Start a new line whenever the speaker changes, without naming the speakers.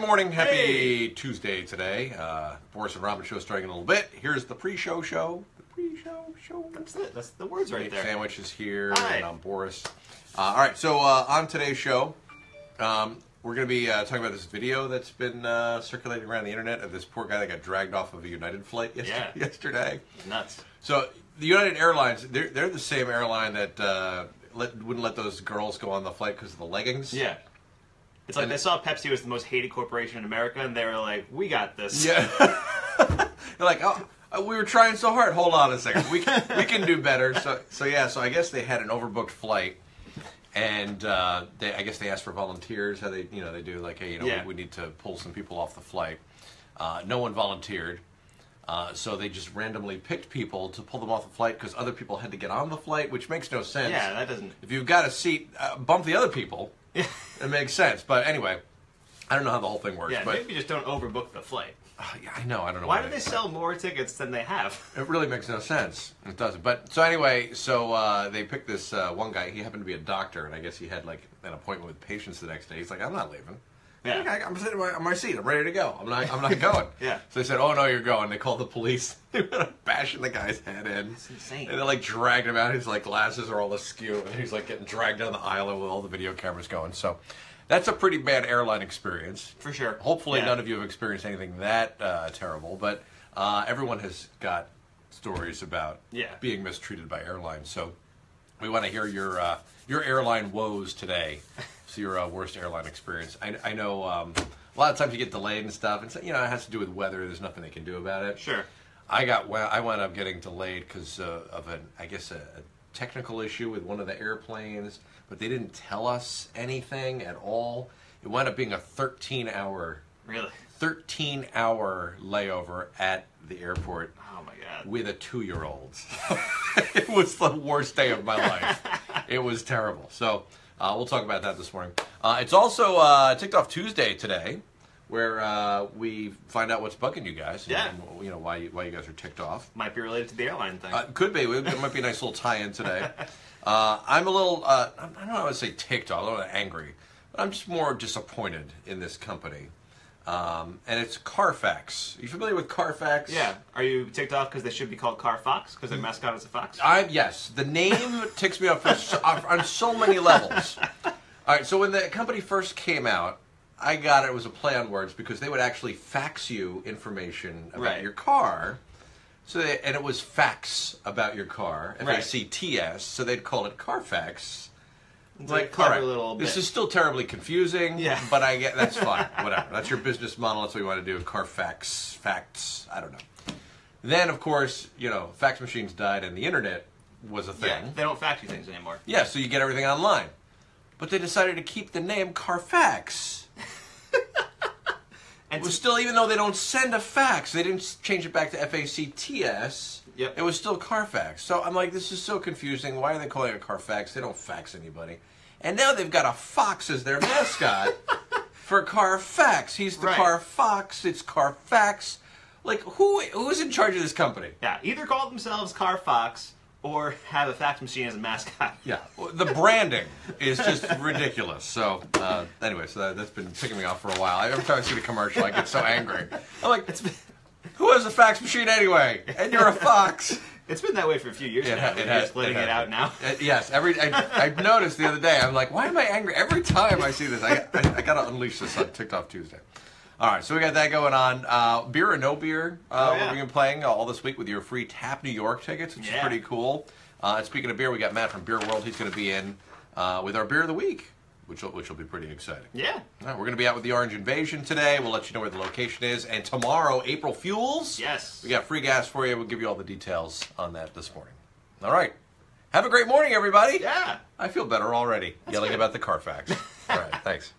morning. Happy Tuesday today. Boris and Robyn Show starting in a little bit. Here's the pre-show show. The pre-show show.
That's it. That's the words right there.
Sandwich is here,
Hi.
and I'm Boris. All right, so on today's show, we're going to be talking about this video that's been circulating around the internet of this poor guy that got dragged off of a United flight yesterday.
Nuts.
So the United Airlines, they're the same airline that wouldn't let those girls go on the flight because of the leggings.
Yeah. It's like they saw Pepsi was the most hated corporation in America, and they were like, we got this.
Yeah. They're like, oh, we were trying so hard. Hold on a second. We can do better. So I guess they had an overbooked flight, and I guess they asked for volunteers. How they do like, hey, we need to pull some people off the flight. No one volunteered. So they just randomly picked people to pull them off the flight because other people had to get on the flight, which makes no sense.
Yeah, that doesn't...
If you've got a seat, bump the other people. It makes sense. But anyway, I don't know how the whole thing works.
Yeah,
but
maybe just don't overbook the flight.
Yeah, I know. I don't know.
Why do they sell more tickets than they have?
It really makes no sense. It doesn't. But so anyway, they picked this one guy. He happened to be a doctor, and I guess he had like an appointment with patients the next day. He's like, I'm not leaving.
Yeah.
I'm sitting on my seat. I'm ready to go. I'm not going.
Yeah.
So they said, oh, no, you're going. They called the police. They went bashing the guy's head in.
That's insane.
And they like dragged him out. His like glasses are all askew, and he's like getting dragged down the aisle with all the video cameras going. So that's a pretty bad airline experience.
For sure.
Hopefully none of you have experienced anything that terrible, but everyone has got stories about being mistreated by airlines. So we want to hear your airline woes today. So your worst airline experience. I know a lot of times you get delayed and stuff, and so, it has to do with weather. There's nothing they can do about it.
Sure.
I wound up getting delayed because of a technical issue with one of the airplanes, but they didn't tell us anything at all. It wound up being a 13-hour layover at the airport.
Oh my God.
With a 2-year-old. It was the worst day of my life. It was terrible. So we'll talk about that this morning. It's also Ticked Off Tuesday today, where we find out what's bugging you guys.
Yeah.
And, why you guys are ticked off.
Might be related to the airline thing.
Could be. It might be a nice little tie-in today. I'm a little, I don't know how to say ticked off. I don't know, angry. But I'm just more disappointed in this company. And it's CarFax. Are you familiar with CarFax?
Yeah. Are you ticked off because they should be called CarFax because their mascot is a fox?
Yes. The name ticks me off on so many levels. All right, so when the company first came out, I got it was a play on words because they would actually fax you information about your car. And it was facts about your car, F-A-C-T-S, so they'd call it CarFax.
It's like a clever little bit.
This is still terribly confusing, but I get that's fine. Whatever. That's your business model. That's what you want to do. CarFax, facts. I don't know. Then, of course, fax machines died and the internet was a thing.
Yeah, they don't fax you things anymore.
Yeah, so you get everything online. But they decided to keep the name CarFax.
And
it was still, even though they don't send a fax, they didn't change it back to F-A-C-T-S.
Yep.
It was still CarFax. So I'm like, this is so confusing. Why are they calling it CarFax? They don't fax anybody. And now they've got a fox as their mascot for CarFax. He's the car fox. It's CarFax. Like, who's in charge of this company?
Yeah, either call themselves CarFax or have a fax machine as a mascot.
Yeah, the branding is just ridiculous. So, anyway, that's been ticking me off for a while. Every time I see the commercial, I get so angry. I'm like, who has a fax machine anyway? And you're a fox.
It's been that way for a few years now. You're just letting it out now.
Yes, I noticed the other day. I'm like, why am I angry every time I see this? I got to unleash this on Ticked Off Tuesday. All right, so we got that going on. Beer or no beer, we're going to be playing all this week with your free Tap New York tickets, which is pretty cool. And speaking of beer, we got Matt from Beer World. He's going to be in with our Beer of the Week, which will be pretty exciting.
Yeah.
All right, we're going to be out with the Orange Invasion today. We'll let you know where the location is. And tomorrow, April Fuels.
Yes.
We got free gas for you. We'll give you all the details on that this morning. All right. Have a great morning, everybody.
Yeah.
I feel better already yelling about the CarFax. All right, thanks.